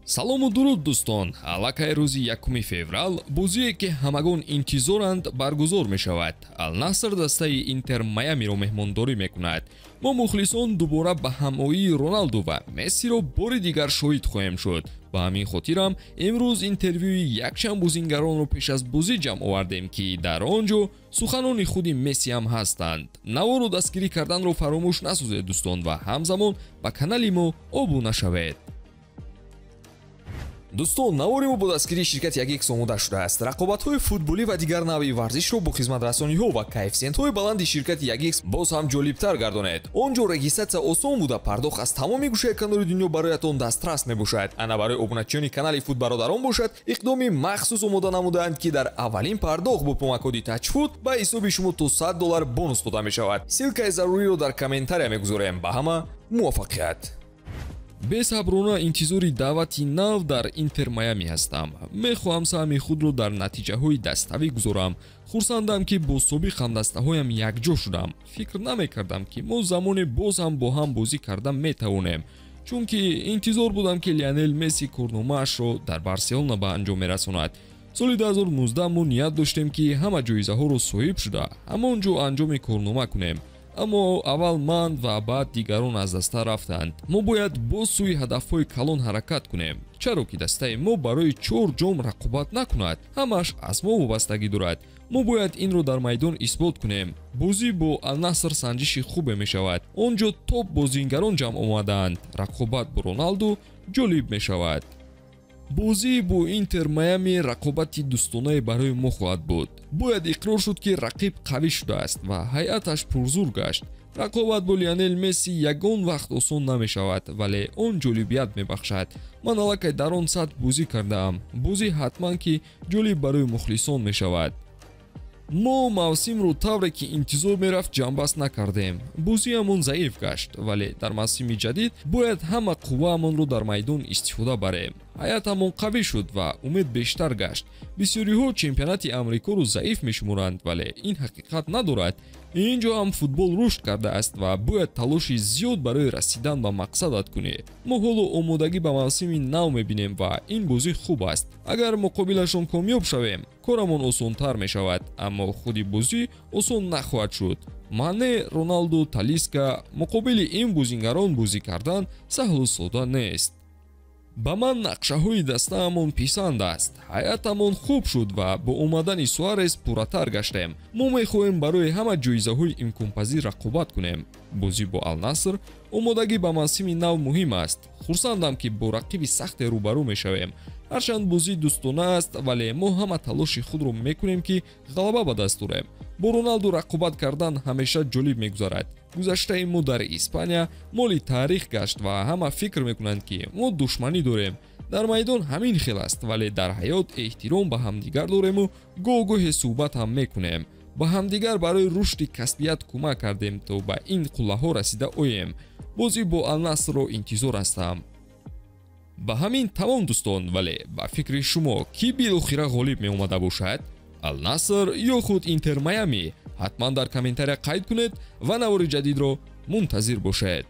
салому дуруд дӯстон, аллакай рӯзи 1 феврал бозие ки ҳамагон интизоранд баргузор мешавад. Ал-Наср дастаи Интер Майамиро меҳмондорӣ мекунад. мо мухлисон дубора ба ҳамоии Роналду ва Мессиро бори дигар шоҳид хоҳем шуд. Ба ҳамин хотирам имрӯз интервюи якчанд бозингаронро пеш аз бозӣ ҷамъ овардем, ки дар он ҷо суханони худи Месси ҳам ҳастанд. Навору дастгирӣ карданро фаромӯш насозед дӯстон ва ҳамзамон ба канали мо обуна шавед. Дӯстон, навори мо бо дастгирии ширкати 1x омода шудааст. Рақобатҳои футболӣ ва дигар навъи варзишро бо хизматрасониҳо ва коэффициентҳои баланди ширкати 1x боз ҳам ҷолибтар гардонед. Он ҷо регистратсия осон буда, пардохт аз тамоми гӯшаи канори дунё бароятон дастрас мебошад. Ана барои обуначиёни канали Футбародарон бошад, иқдоми махсус омода намудаанд, ки дар аввалин пардохт бо промокоди Touchfoot ба ҳисоби шумо то $100 бонус дода мешавад. Силкаи заруриро дар комментария мегузорем. Ба ҳама муваффақият. бесаброна интизори даъвати нав дар Интер Майами ҳастам. Мехоҳам саҳми худро дар натиҷаҳои dastavӣ гузорам. Хурсандам, ки бо собиқ ҳамдастаҳоям якҷо шудам. Фикр намекардам, ки мо замоне боз ҳам бо ҳам бозӣ карда метавонем. Чунки интизор будам, ки Лионел Месси корномаашро дар Барселона ба анҷом мерасонад. соли 2019 мо ният доштем, ки ҳама ҷоизаҳоро соҳиб шуда ҳамон ҷо анҷоми корнома кунем. Аммо аввал ман ва баъд дигарон аз даста рафтанд. Мо бояд боз сӯи ҳадафҳои калон ҳаракат кунем. Чаро ки дастаи мо барои 4 ҷом рақобат накунад? Ҳамаш аз мо вобастагӣ дорад. Мо бояд инро дар майдон исбот кунем. Бозӣ бо Ал-Наср санҷиши хубе мешавад. Он ҷо топ бозингарон ҷамъ омадаанд. Рақобат бо Роналду ҷолиб мешавад. бозӣ бо Интер Майами рақобати дӯстонае барои мо хоҳад буд. Бояд иқрор шуд, ки рақиб қавӣ шудааст ва ҳайъаташ пурзур гашт. Рақобат бо Лионел Месси ягон вақт осон намешавад, вале он ҷолибият мебахшад. Ман аллакай дар он сатҳ бозӣ кардаам. Бозӣ ҳатман ки ҷолиб барои мухлисон мешавад. мо мавсимро тавре ки интизор мерафт ҷамъбаст накардем. бозиамон заиф гашт, вале дар мавсими ҷадид бояд ҳама қувваамонро дар майдон истифода барем. ҳайатамон қавӣ шуд ва умед бештар гашт. бисёриҳо чемпионати амрикоро заиф мешуморанд, вале ин ҳақиқат надорад. ин ҷо ҳам футбол рушд кардааст ва бояд талоши зиёд барои расидан ба мақсадат кунӣ. мо ҳоло омодагӣ ба мавсими нав мебинем ва ин бозӣ хуб аст. агар муқобилашон комёб шавем, корамон осонтар мешавад, аммо худи бозӣ осон нахоҳад шуд. Мане, Роналду, Талиска муқобили ин бозингарон бозӣ кардан саҳлу сода нест. ба ман нақшаҳои дастаамон писанд аст. ҳайъатамон хуб шуд ва бо омадани Суарес пурратар гаштем. мо мехоҳем барои ҳама ҷоизаҳои имконпазир рақобат кунем. бозӣ бо Ал-Наср омодагӣ ба мавсими нав муҳим аст. хурсандам, ки бо рақиби сахте рӯбарӯ мешавем. ҳарчанд бозӣ дӯстона аст, вале мо ҳама талоши худро мекунем, ки ғалаба ба даст орем. бо Роналду рақобат кардан ҳамеша ҷолиб мегузарад. гузаштаи мо дар Испания моли таърих гашт ва ҳама фикр мекунанд, ки мо душманӣ дорем. дар майдон ҳамин хел аст, вале дар ҳаёт эҳтиром ба ҳамдигар дорему гоҳ-гоҳе суҳбат ҳам мекунем. ба ҳамдигар барои рушди касбият кӯмак кардем, то ба ин қуллаҳо расида оем. бозӣ бо Ал-Насрро интизор ҳастам. ба ҳамин тамом дӯстон, вале ба фикри шумо ки билохира ғолиб меомада бошад? Ал-Наср ё худ Интер Майами? ҳатман дар комментария қайд кунед ва навори ҷадидро мунтазир бошед.